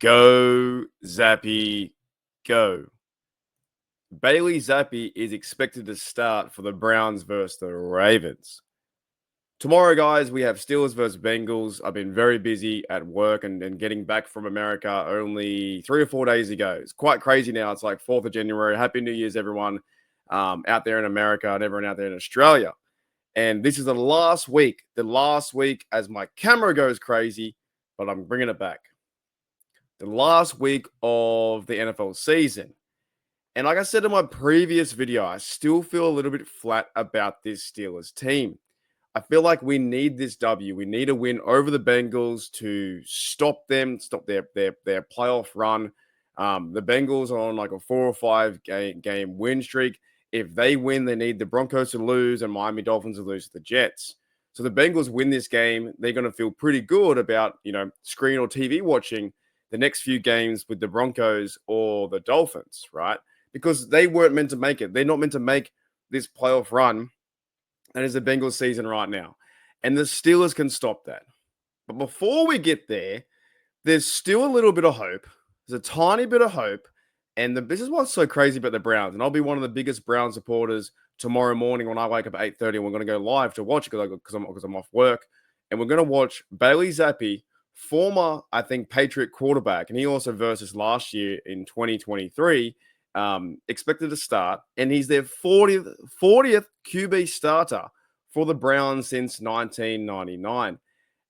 Go, Zappe, go. Bailey Zappe is expected to start for the Browns versus the Ravens. Tomorrow, guys, we have Steelers versus Bengals. I've been very busy at work and getting back from America only 3 or 4 days ago. It's quite crazy now. It's like 4th of January. Happy New Year's, everyone out there in America and everyone out there in Australia. And this is the last week as my camera goes crazy, but I'm bringing it back. The last week of the NFL season. And like I said in my previous video, I still feel a little bit flat about this Steelers team. I feel like we need this W. We need a win over the Bengals to stop them, stop their playoff run. The Bengals are on like a 4 or 5 game win streak. If they win, they need the Broncos to lose and Miami Dolphins to lose to the Jets. So the Bengals win this game, they're going to feel pretty good about, screen or TV watching the next few games with the Broncos or the Dolphins, right? Because they weren't meant to make it. They're not meant to make this playoff run. That is the Bengals season right now. And the Steelers can stop that. But before we get there, there's still a little bit of hope. There's a tiny bit of hope. And this is what's so crazy about the Browns. And I'll be one of the biggest Brown supporters tomorrow morning when I wake up at 8:30 and we're going to go live to watch because I'm off work. And we're going to watch Bailey Zappe, former, I think, Patriot quarterback. And he also versus last year in 2023. Expected to start, and he's their 40th QB starter for the Browns since 1999.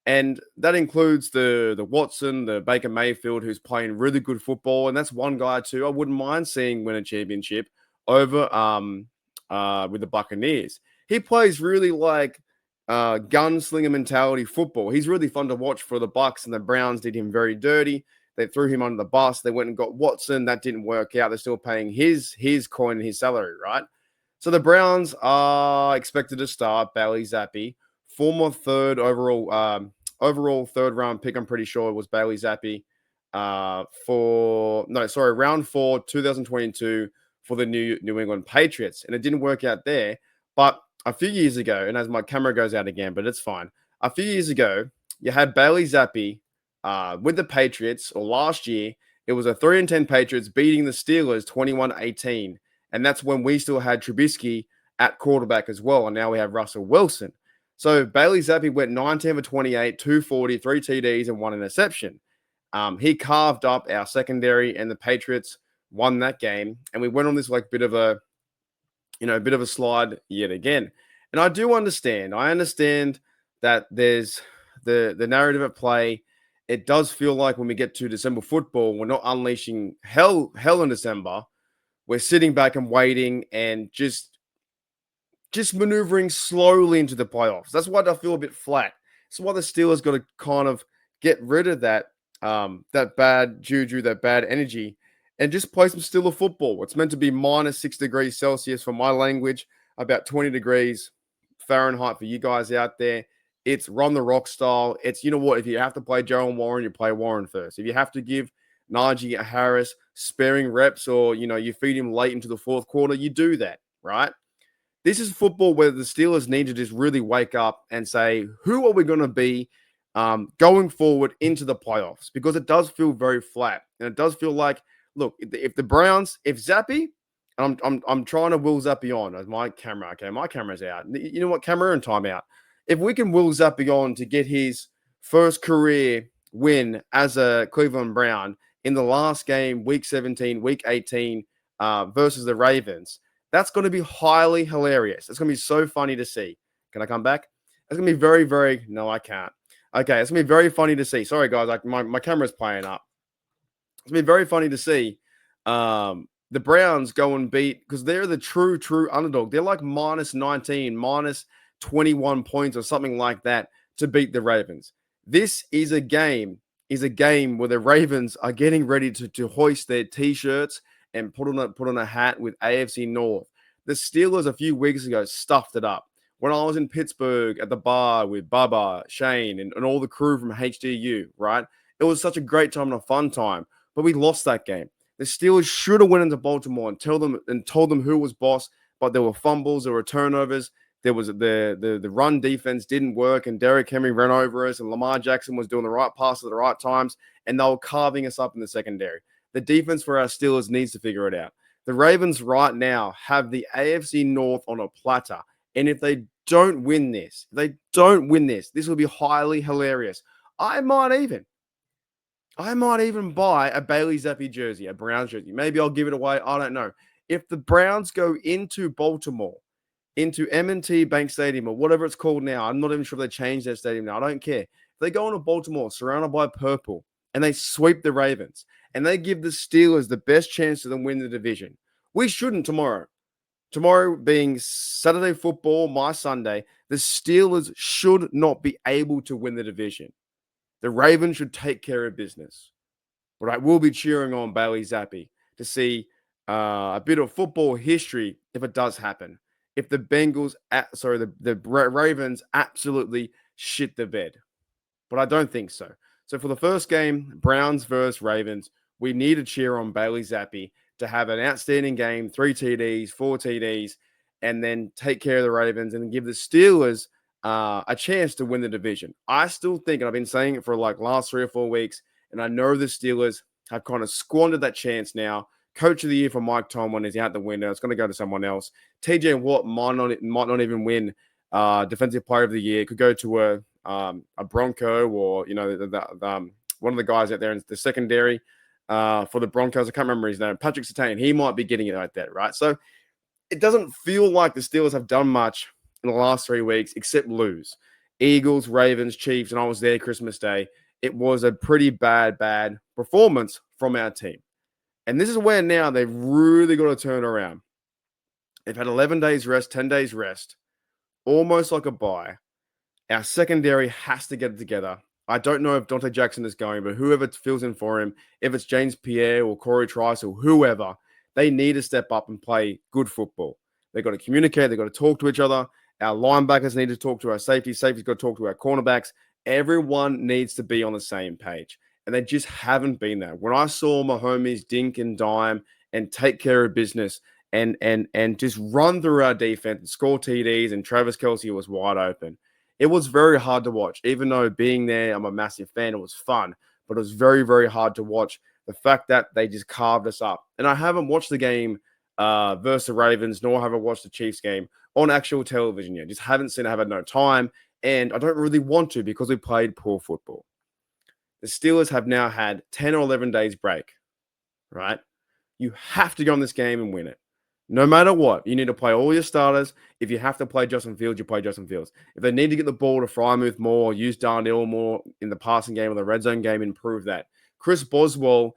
And that includes the Watson, the Baker Mayfield, who's playing really good football. And that's one guy too I wouldn't mind seeing win a championship over with the Buccaneers. He plays really like gunslinger mentality football. He's really fun to watch for the Bucs, and the Browns did him very dirty. They threw him under the bus. They went and got Watson. That didn't work out. They're still paying his coin and his salary, right? So the Browns are expected to start Bailey Zappe, former overall third round pick. I'm pretty sure it was Bailey Zappe round 4, 2022 for the New England Patriots, and it didn't work out there. But a few years ago, and as my camera goes out again, but it's fine. A few years ago, you had Bailey Zappe. With the Patriots, or last year, it was a 3-10 Patriots beating the Steelers 21-18. And that's when we still had Trubisky at quarterback as well. And now we have Russell Wilson. So Bailey Zappe went 19 for 28, 240, 3 TDs, and 1 interception. He carved up our secondary, and the Patriots won that game. And we went on this bit of a slide yet again. And I do understand. I understand that there's the narrative at play. It does feel like when we get to December football, we're not unleashing hell in December. We're sitting back and waiting and just maneuvering slowly into the playoffs. That's why I feel a bit flat. That's why the Steelers got to kind of get rid of that bad juju, that bad energy, and just play some Steeler football. It's meant to be minus 6 degrees Celsius for my language, about 20 degrees Fahrenheit for you guys out there. It's run the rock style. It's, if you have to play Jalen Warren, you play Warren first. If you have to give Najee Harris sparing reps or, you feed him late into the fourth quarter, you do that, right? This is football where the Steelers need to just really wake up and say, who are we going to be going forward into the playoffs? Because it does feel very flat. And it does feel like, look, if the Browns, if Zappe, and I'm trying to will Zappe on as my camera. Okay, my camera's out. You know what? Camera and timeout. If we can will Zappe on to get his first career win as a Cleveland Brown in the last game, week 17, week 18, versus the Ravens, that's going to be highly hilarious. It's going to be so funny to see. Can I come back? It's going to be very, very... No, I can't. Okay, it's going to be very funny to see. Sorry, guys. My camera's playing up. It's going to be very funny to see the Browns go and beat... Because they're the true underdog. They're like minus 19, minus 21 points or something like that to beat the Ravens. This is a game where the Ravens are getting ready to hoist their t-shirts and put on a hat with AFC North. The Steelers a few weeks ago stuffed it up. When I was in Pittsburgh at the bar with Bubba, Shane, and all the crew from HDU, right? It was such a great time and a fun time, but we lost that game. The Steelers should have went into Baltimore and told them who was boss, but there were fumbles, there were turnovers. there was the run defense didn't work, and Derrick Henry ran over us, and Lamar Jackson was doing the right pass at the right times, and they were carving us up in the secondary. The defense for our Steelers needs to figure it out. The Ravens right now have the AFC North on a platter, and if they don't win this, this will be highly hilarious. I might even buy a Bailey Zappi jersey, a Browns jersey. Maybe I'll give it away. I don't know. If the Browns go into Baltimore, into M&T Bank Stadium or whatever it's called now, I'm not even sure if they changed their stadium now. I don't care. If they go into Baltimore surrounded by purple and they sweep the Ravens and they give the Steelers the best chance to them win the division, we shouldn't tomorrow. Tomorrow being Saturday football, my Sunday, the Steelers should not be able to win the division. The Ravens should take care of business. But I will be cheering on Bailey Zappi to see a bit of football history if it does happen. If the the Ravens absolutely shit the bed. But I don't think so. So for the first game, Browns versus Ravens, we need to cheer on Bailey Zappi to have an outstanding game, 3 TDs, 4 TDs, and then take care of the Ravens and give the Steelers a chance to win the division. I still think, and I've been saying it for like last 3 or 4 weeks, and I know the Steelers have kind of squandered that chance now. Coach of the year for Mike Tomlin is out the window. It's going to go to someone else. TJ Watt might not even win defensive player of the year. Could go to a Bronco or one of the guys out there in the secondary for the Broncos. I can't remember his name. Patrick Surtain. He might be getting it like that, right? So it doesn't feel like the Steelers have done much in the last 3 weeks except lose. Eagles, Ravens, Chiefs, and I was there Christmas Day. It was a pretty bad performance from our team. And this is where now they've really got to turn around. They've had 11 days rest, 10 days rest, almost like a bye. Our secondary has to get it together. I don't know if Dante Jackson is going, but whoever fills in for him, if it's James Pierre or Corey Trice or whoever, they need to step up and play good football. They've got to communicate. They've got to talk to each other. Our linebackers need to talk to our safety. Safety's got to talk to our cornerbacks. Everyone needs to be on the same page. And they just haven't been there. When I saw my homies dink and dime and take care of business and just run through our defense and score TDs, and Travis Kelce was wide open, it was very hard to watch. Even though being there, I'm a massive fan, it was fun. But it was very, very hard to watch the fact that they just carved us up. And I haven't watched the game versus the Ravens, nor have I watched the Chiefs game on actual television yet. Just haven't seen it. I have had no time. And I don't really want to because we played poor football. The Steelers have now had 10 or 11 days break, right? You have to go in this game and win it. No matter what, you need to play all your starters. If you have to play Justin Fields, you play Justin Fields. If they need to get the ball to Freiermuth more, use Darnell more in the passing game or the red zone game, improve that. Chris Boswell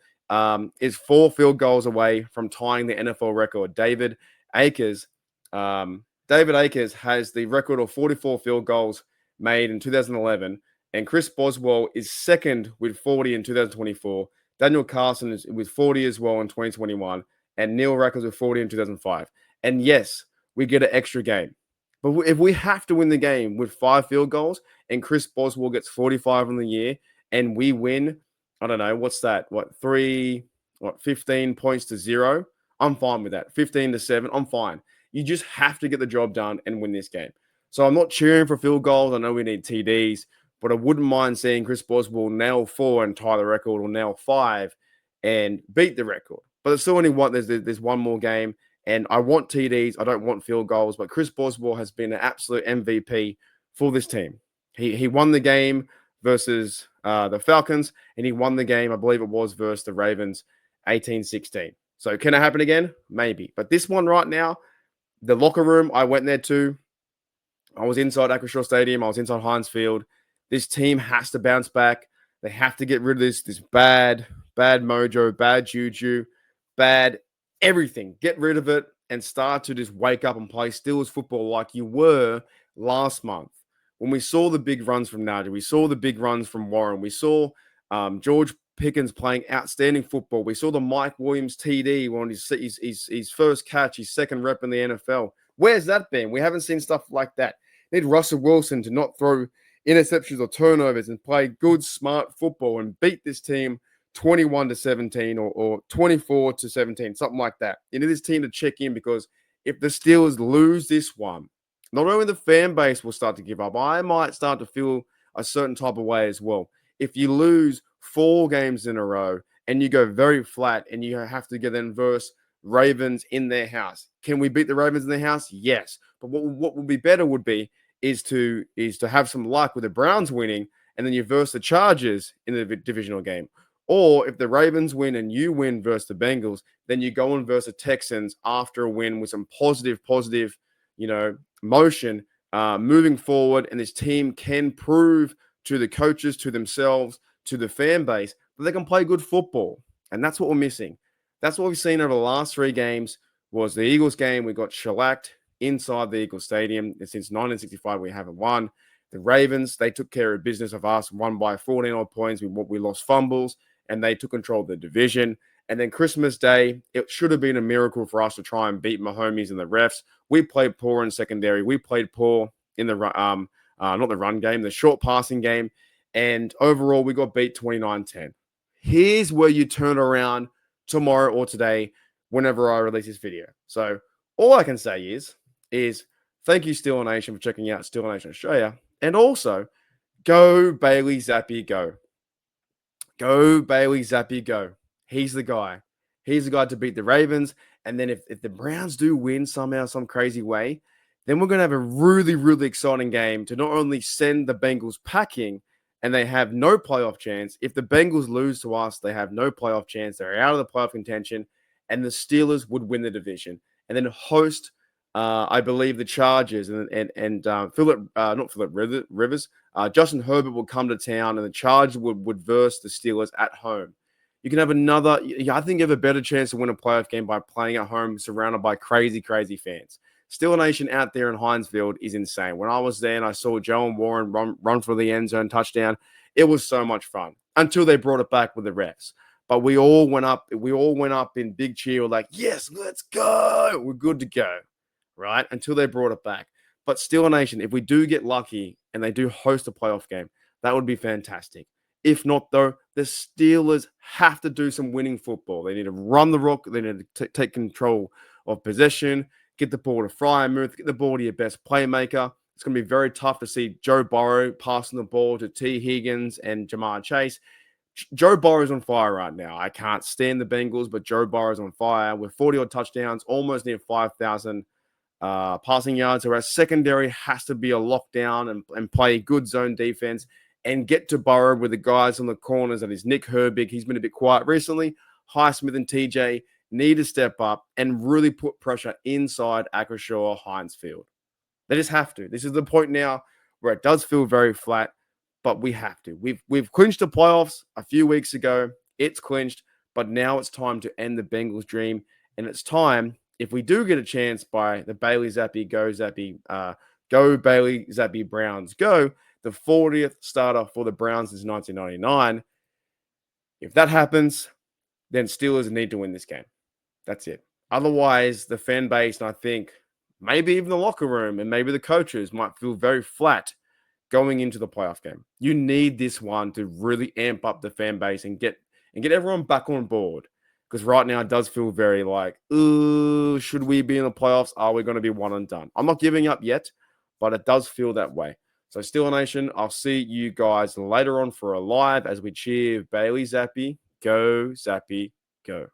is 4 field goals away from tying the NFL record. David Akers has the record of 44 field goals made in 2011. And Chris Boswell is second with 40 in 2024. Daniel Carson is with 40 as well in 2021. And Neil Rackers with 40 in 2005. And yes, we get an extra game. But if we have to win the game with 5 field goals and Chris Boswell gets 45 in the year and we win, I don't know, what's that? 15 points to 0? I'm fine with that. 15 to 7, I'm fine. You just have to get the job done and win this game. So I'm not cheering for field goals. I know we need TDs. But I wouldn't mind seeing Chris Boswell nail 4 and tie the record, or nail 5 and beat the record. But there's still only one. There's one more game, and I want TDs. I don't want field goals. But Chris Boswell has been an absolute MVP for this team. He won the game versus the Falcons, and he won the game, I believe it was, versus the Ravens, 18-16. So can it happen again? Maybe. But this one right now, the locker room, I went there too. I was inside Acrisure Stadium. I was inside Heinz Field. This team has to bounce back. They have to get rid of this bad mojo, bad juju, bad everything. Get rid of it and start to just wake up and play Steelers football like you were last month. When we saw the big runs from Najee, we saw the big runs from Warren, we saw George Pickens playing outstanding football. We saw the Mike Williams TD on his first catch, his second rep in the NFL. Where's that been? We haven't seen stuff like that. Need Russell Wilson to not throw interceptions or turnovers and play good, smart football and beat this team 21-17 or 24-17, something like that. You need this team to check in, because if the Steelers lose this one, not only the fan base will start to give up, I might start to feel a certain type of way as well. If you lose 4 games in a row and you go very flat and you have to get then verse Ravens in their house, can we beat the Ravens in their house? Yes, but what would be better would be is to have some luck with the Browns winning and then you verse the Chargers in the divisional game. Or if the Ravens win and you win versus the Bengals, then you go and versus the Texans after a win with some positive, motion moving forward. And this team can prove to the coaches, to themselves, to the fan base that they can play good football. And that's what we're missing. That's what we've seen over the last 3 games was the Eagles game. We got shellacked inside the Eagles Stadium. And since 1965, we haven't won. The Ravens, they took care of business of us, won by 14 odd points. We lost fumbles, and they took control of the division. And then Christmas Day, it should have been a miracle for us to try and beat Mahomes and the refs. We played poor in secondary. We played poor in the not the run game, the short passing game. And overall, we got beat 29-10. Here's where you turn around tomorrow or today whenever I release this video. So all I can say is thank you, Steel Nation, for checking out Steel Nation Australia. And also, go Bailey Zappe, go. Go Bailey Zappe, go. He's the guy. He's the guy to beat the Ravens. And then if the Browns do win somehow, some crazy way, then we're going to have a really exciting game to not only send the Bengals packing and they have no playoff chance. If the Bengals lose to us, they have no playoff chance. They're out of the playoff contention. And the Steelers would win the division. And then host, I believe, the Chargers and not Philip Rivers. Justin Herbert will come to town, and the Chargers would verse the Steelers at home. You can have another. I think you have a better chance to win a playoff game by playing at home, surrounded by crazy fans. Steel Nation out there in Heinz Field is insane. When I was there and I saw Joe and Warren run for the end zone touchdown, it was so much fun until they brought it back with the refs. But we all went up. We all went up in big cheer, like, yes, let's go. We're good to go, right? Until they brought it back. But Steel Nation, if we do get lucky and they do host a playoff game, that would be fantastic. If not, though, the Steelers have to do some winning football. They need to run the rock. They need to take control of possession, get the ball to Freiermuth, get the ball to your best playmaker. It's going to be very tough to see Joe Burrow passing the ball to T. Higgins and Jamar Chase. Joe Burrow's on fire right now. I can't stand the Bengals, but Joe Burrow's on fire with 40-odd touchdowns, almost near 5,000 passing yards. So our secondary has to be a lockdown and play good zone defense and get to Burrow with the guys on the corners. That is Nick Herbig. He's been a bit quiet recently. Highsmith and TJ need to step up and really put pressure inside Acrisure Heinz Field. They just have to. This is the point now where it does feel very flat, but we have to. We've clinched the playoffs a few weeks ago. It's clinched, but now it's time to end the Bengals' dream. And it's time, if we do get a chance by the Bailey Zappe, go Bailey Zappe Browns, go, the 40th starter for the Browns since 1999. If that happens, then Steelers need to win this game. That's it. Otherwise, the fan base, and I think maybe even the locker room and maybe the coaches might feel very flat going into the playoff game. You need this one to really amp up the fan base and get everyone back on board. Because right now it does feel very like, should we be in the playoffs? Are we going to be one and done? I'm not giving up yet, but it does feel that way. So Steel Nation, I'll see you guys later on for a live as we cheer Bailey Zappe. Go Zappe, go.